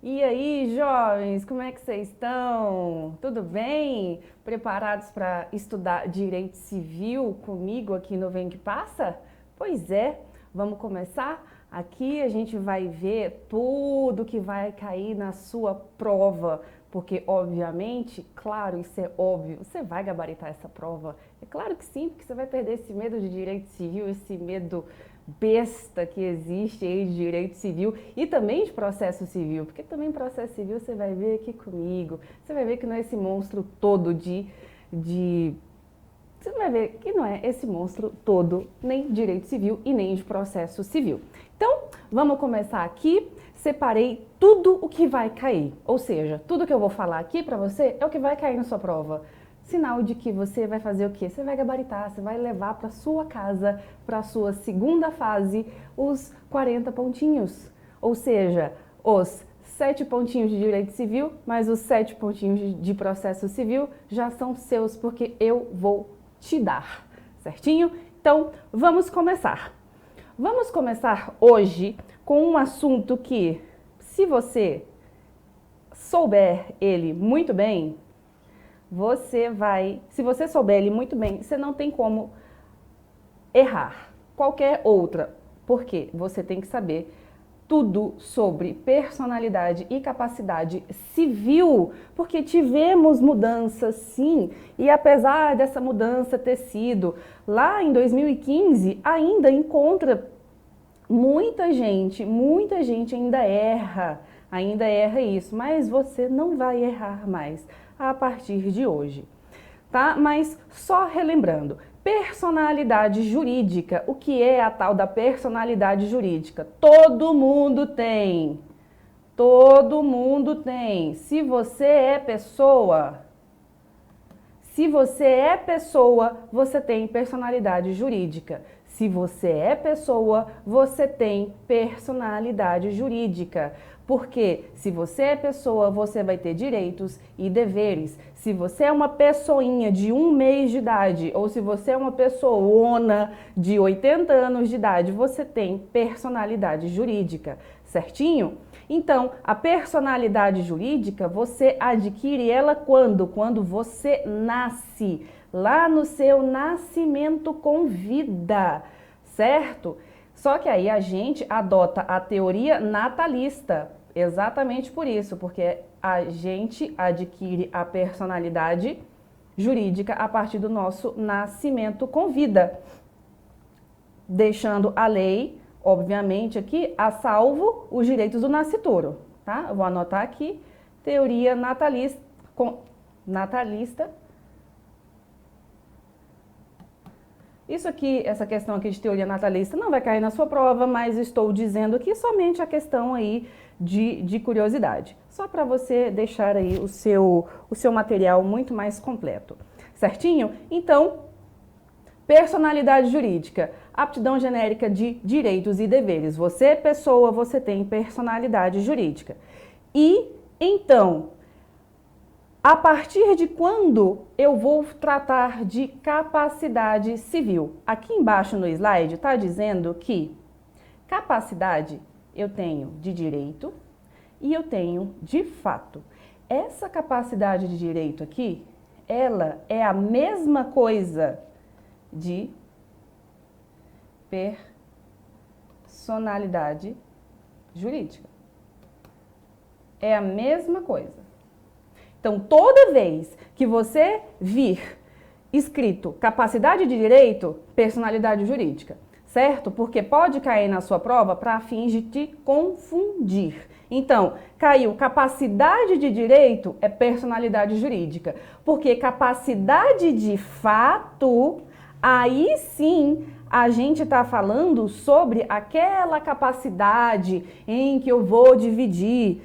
E aí, jovens, como é que vocês estão? Tudo bem? Preparados para estudar Direito Civil comigo aqui no Vem Que Passa? Pois é, vamos começar? Aqui a gente vai ver tudo que vai cair na sua prova, porque obviamente, claro, isso é óbvio, você vai gabaritar essa prova. É claro que sim, porque você vai perder esse medo de Direito Civil, esse medo besta que existe aí de direito civil e também de processo civil, porque também processo civil você vai ver aqui comigo, você vai ver que não é esse monstro todo você vai ver que não é esse monstro todo nem de direito civil e nem de processo civil. Então, vamos começar aqui. Separei tudo o que vai cair, ou seja, tudo que eu vou falar aqui para você é o que vai cair na sua prova. Sinal de que você vai fazer o quê? Você vai gabaritar, você vai levar para sua casa, para a sua segunda fase, os 40 pontinhos. Ou seja, os 7 pontinhos de direito civil, mais os 7 pontinhos de processo civil já são seus, porque eu vou te dar, certinho? Então, vamos começar. Vamos começar hoje com um assunto que, se você souber ele muito bem, se você souber ele muito bem, você não tem como errar qualquer outra, porque você tem que saber tudo sobre personalidade e capacidade civil, porque tivemos mudanças sim, e apesar dessa mudança ter sido lá em 2015, ainda encontra muita gente ainda erra isso, mas você não vai errar mais a partir de hoje, tá? Mas só relembrando, personalidade jurídica, o que é a tal da personalidade jurídica? Todo mundo tem, Se você é pessoa, você tem personalidade jurídica. Se você é pessoa, você tem personalidade jurídica. Porque se você é pessoa, você vai ter direitos e deveres. Se você é uma pessoinha de 1 mês de idade, ou se você é uma pessoona de 80 anos de idade, você tem personalidade jurídica, certinho? Então, a personalidade jurídica, você adquire ela quando? Quando você nasce, lá no seu nascimento com vida, certo? Só que aí a gente adota a teoria natalista, exatamente por isso, porque a gente adquire a personalidade jurídica a partir do nosso nascimento com vida, deixando a lei, obviamente, aqui a salvo os direitos do nascituro, tá? Eu vou anotar aqui, teoria natalista. Isso aqui, essa questão aqui de teoria natalista não vai cair na sua prova, mas estou dizendo aqui somente a questão aí de curiosidade. Só para você deixar aí o seu material muito mais completo. Certinho? Então, personalidade jurídica, aptidão genérica de direitos e deveres. Você, pessoa, você tem personalidade jurídica. E, então, a partir de quando eu vou tratar de capacidade civil? Aqui embaixo no slide está dizendo que capacidade eu tenho de direito e eu tenho de fato. Essa capacidade de direito aqui, ela é a mesma coisa de personalidade jurídica. É a mesma coisa. Então, toda vez que você vir escrito capacidade de direito, personalidade jurídica, certo? Porque pode cair na sua prova para fins de te confundir. Então, caiu capacidade de direito é personalidade jurídica, porque capacidade de fato, aí sim a gente está falando sobre aquela capacidade em que eu vou dividir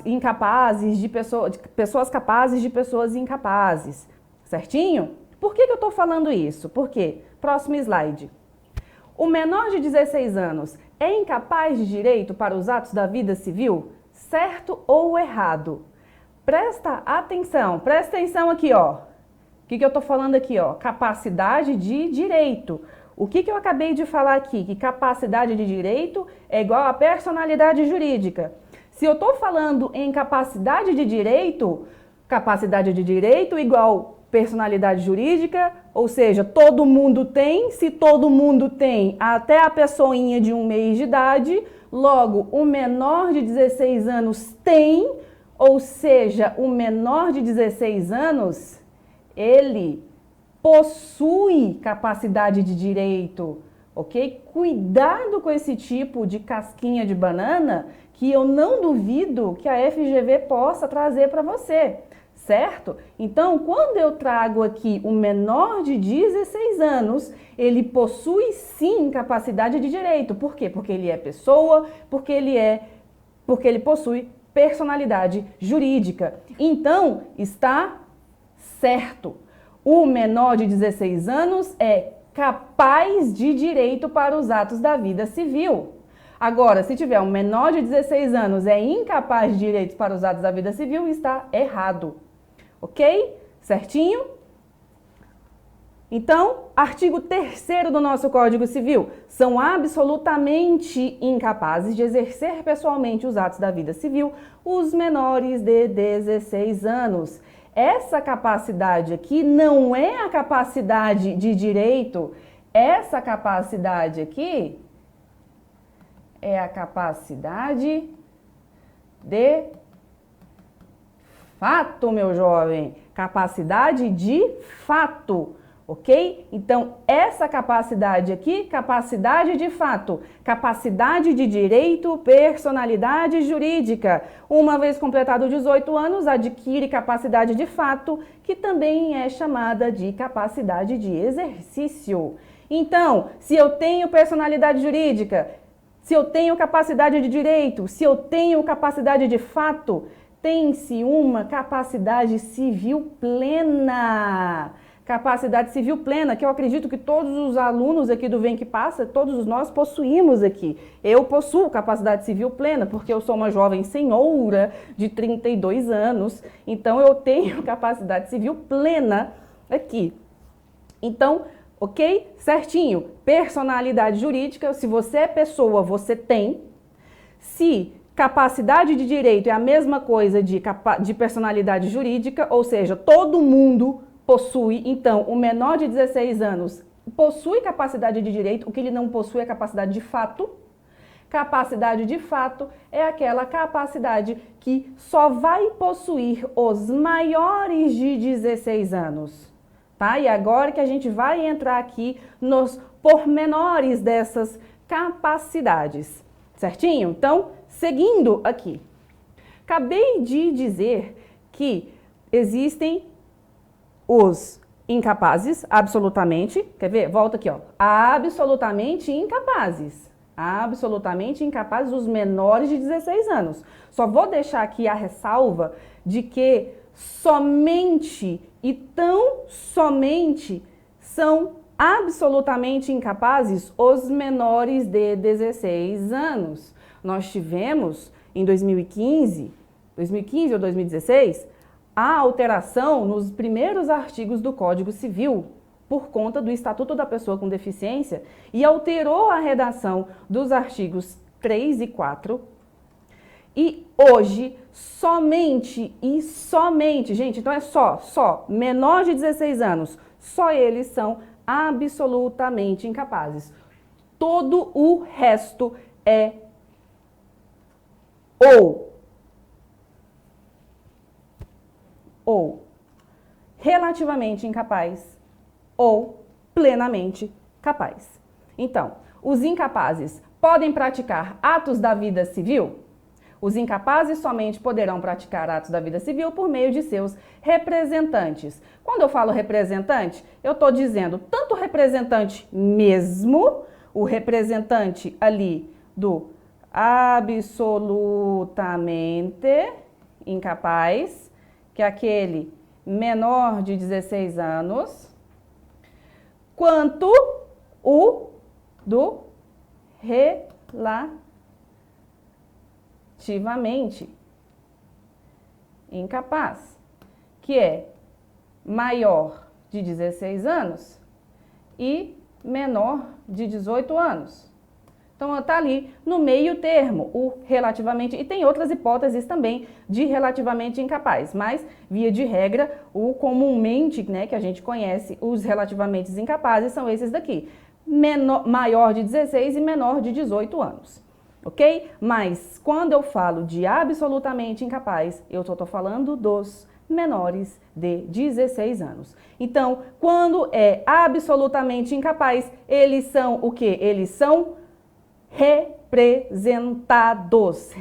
incapazes de pessoas capazes de pessoas incapazes, certinho? Por que eu estou falando isso? Porque, próximo slide, o menor de 16 anos é incapaz de direito para os atos da vida civil? Certo ou errado? Presta atenção aqui, ó. O que eu estou falando aqui, ó? Capacidade de direito. O que eu acabei de falar aqui? Que capacidade de direito é igual a personalidade jurídica. Se eu estou falando em capacidade de direito igual personalidade jurídica, ou seja, todo mundo tem, se todo mundo tem, até a pessoinha de 1 mês de idade, logo, o menor de 16 anos tem, ou seja, o menor de 16 anos, ele possui capacidade de direito, ok? Cuidado com esse tipo de casquinha de banana que eu não duvido que a FGV possa trazer para você, certo? Então, quando eu trago aqui o menor de 16 anos, ele possui sim capacidade de direito. Por quê? Porque ele é pessoa, porque ele possui personalidade jurídica. Então, está certo. O menor de 16 anos é capaz de direito para os atos da vida civil. Agora, se tiver um menor de 16 anos é incapaz de direitos para os atos da vida civil, está errado. Ok? Certinho? Então, artigo 3º do nosso Código Civil. São absolutamente incapazes de exercer pessoalmente os atos da vida civil os menores de 16 anos. Essa capacidade aqui não é a capacidade de direito, essa capacidade aqui é a capacidade de fato, meu jovem. Capacidade de fato, ok? Então, essa capacidade aqui, capacidade de fato, capacidade de direito, personalidade jurídica. Uma vez completado 18 anos, adquire capacidade de fato, que também é chamada de capacidade de exercício. Então, se eu tenho personalidade jurídica, se eu tenho capacidade de direito, se eu tenho capacidade de fato, tem-se uma capacidade civil plena. Capacidade civil plena, que eu acredito que todos os alunos aqui do Vem Que Passa, todos nós possuímos aqui. Eu possuo capacidade civil plena, porque eu sou uma jovem senhora de 32 anos, então eu tenho capacidade civil plena aqui. Então, ok? Certinho. Personalidade jurídica, se você é pessoa, você tem. Se capacidade de direito é a mesma coisa de personalidade jurídica, ou seja, todo mundo possui, então, o menor de 16 anos possui capacidade de direito, o que ele não possui é capacidade de fato. Capacidade de fato é aquela capacidade que só vai possuir os maiores de 16 anos. Tá? E agora que a gente vai entrar aqui nos pormenores dessas capacidades, certinho? Então, seguindo aqui, acabei de dizer que existem os incapazes, absolutamente, quer ver? Volta aqui, ó, absolutamente incapazes. Absolutamente incapazes os menores de 16 anos. Só vou deixar aqui a ressalva de que somente e tão somente são absolutamente incapazes os menores de 16 anos. Nós tivemos em 2015 ou 2016, a alteração nos primeiros artigos do Código Civil por conta do Estatuto da Pessoa com Deficiência e alterou a redação dos artigos 3 e 4. E hoje, somente, gente, então é só, menor de 16 anos, só eles são absolutamente incapazes. Todo o resto é ou relativamente incapaz ou plenamente capaz. Então, os incapazes podem praticar atos da vida civil? Os incapazes somente poderão praticar atos da vida civil por meio de seus representantes. Quando eu falo representante, eu estou dizendo tanto o representante mesmo, o representante ali do absolutamente incapaz, que é aquele menor de 16 anos, quanto o do relativamente incapaz, que é maior de 16 anos e menor de 18 anos. Então, está ali no meio termo, o relativamente, e tem outras hipóteses também de relativamente incapaz, mas, via de regra, o comumente, né, que a gente conhece, os relativamente incapazes são esses daqui, maior de 16 e menor de 18 anos, ok? Mas, quando eu falo de absolutamente incapaz, eu só estou falando dos menores de 16 anos. Então, quando é absolutamente incapaz, eles são o quê? Eles são representados.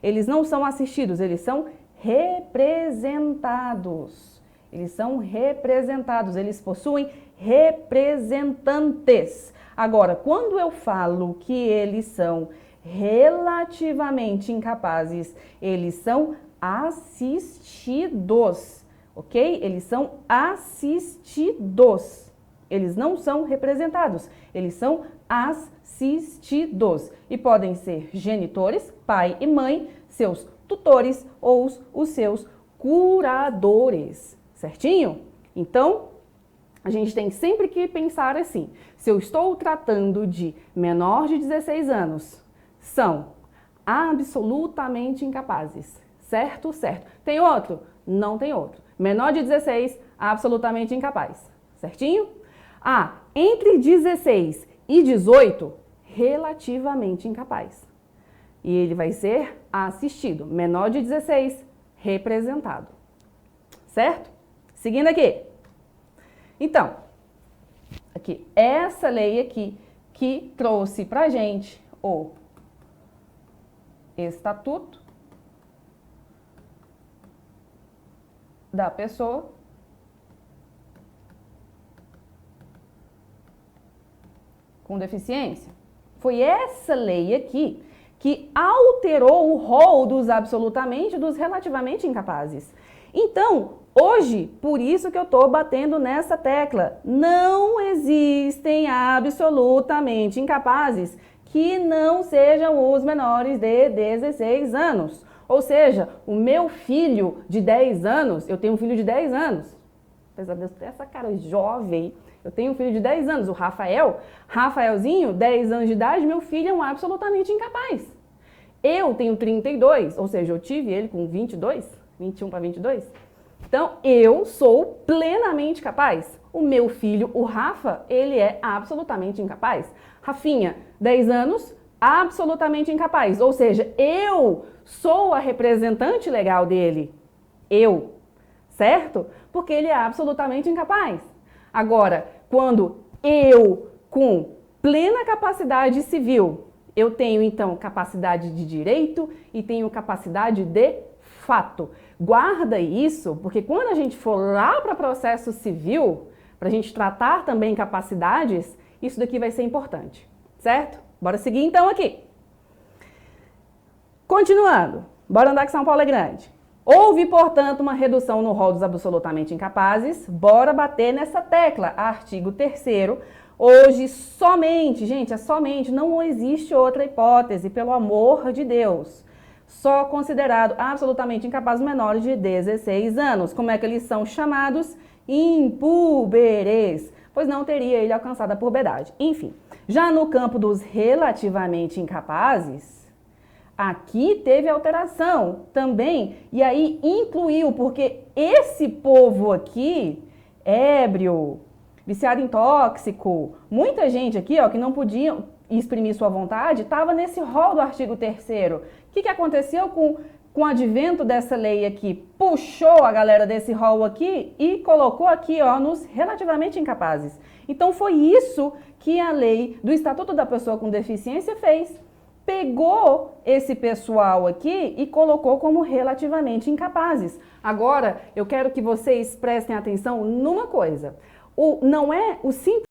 Eles não são assistidos, eles são representados. Eles possuem representantes. Agora, quando eu falo que eles são relativamente incapazes, eles são assistidos, ok? Eles são assistidos. Eles não são representados, eles são assistidos. E podem ser genitores, pai e mãe, seus tutores ou os seus curadores, certinho? Então, a gente tem sempre que pensar assim, se eu estou tratando de menor de 16 anos, são absolutamente incapazes, certo? Certo. Tem outro? Não tem outro. Menor de 16, absolutamente incapaz, certinho? Entre 16 e 18, relativamente incapaz. E ele vai ser assistido. Menor de 16, representado. Certo? Seguindo aqui. Então, aqui, essa lei aqui que trouxe pra gente o Estatuto da Pessoa com Deficiência. Foi essa lei aqui que alterou o rol dos absolutamente e dos relativamente incapazes. Então, hoje, por isso que eu estou batendo nessa tecla, não existem absolutamente incapazes que não sejam os menores de 16 anos. Ou seja, o meu filho de 10 anos, eu tenho um filho de 10 anos, apesar de ter essa cara jovem, eu tenho um filho de 10 anos, o Rafaelzinho, 10 anos de idade, meu filho é um absolutamente incapaz. Eu tenho 32, ou seja, eu tive ele com 22, 21 para 22. Então, eu sou plenamente capaz. O meu filho, o Rafa, ele é absolutamente incapaz. Rafinha, 10 anos, absolutamente incapaz. Ou seja, eu sou a representante legal dele. Eu, certo? Porque ele é absolutamente incapaz. Agora, quando eu, com plena capacidade civil, eu tenho, então, capacidade de direito e tenho capacidade de fato. Guarda isso, porque quando a gente for lá para processo civil, para a gente tratar também capacidades, isso daqui vai ser importante, certo? Bora seguir, então, aqui. Continuando, bora andar que São Paulo é grande. Houve, portanto, uma redução no rol dos absolutamente incapazes. Bora bater nessa tecla. Artigo 3º. Hoje, somente, gente, é somente, não existe outra hipótese, pelo amor de Deus. Só considerado absolutamente incapazes menores de 16 anos. Como é que eles são chamados? Impúberes, pois não teria ele alcançado a puberdade. Enfim, já no campo dos relativamente incapazes, aqui teve alteração também, e aí incluiu, porque esse povo aqui, ébrio, viciado em tóxico, muita gente aqui, ó, que não podia exprimir sua vontade, estava nesse rol do artigo 3º. O que aconteceu com o advento dessa lei aqui? Puxou a galera desse rol aqui e colocou aqui, ó, nos relativamente incapazes. Então foi isso que a lei do Estatuto da Pessoa com Deficiência fez. Pegou esse pessoal aqui e colocou como relativamente incapazes. Agora, eu quero que vocês prestem atenção numa coisa. Não é o simples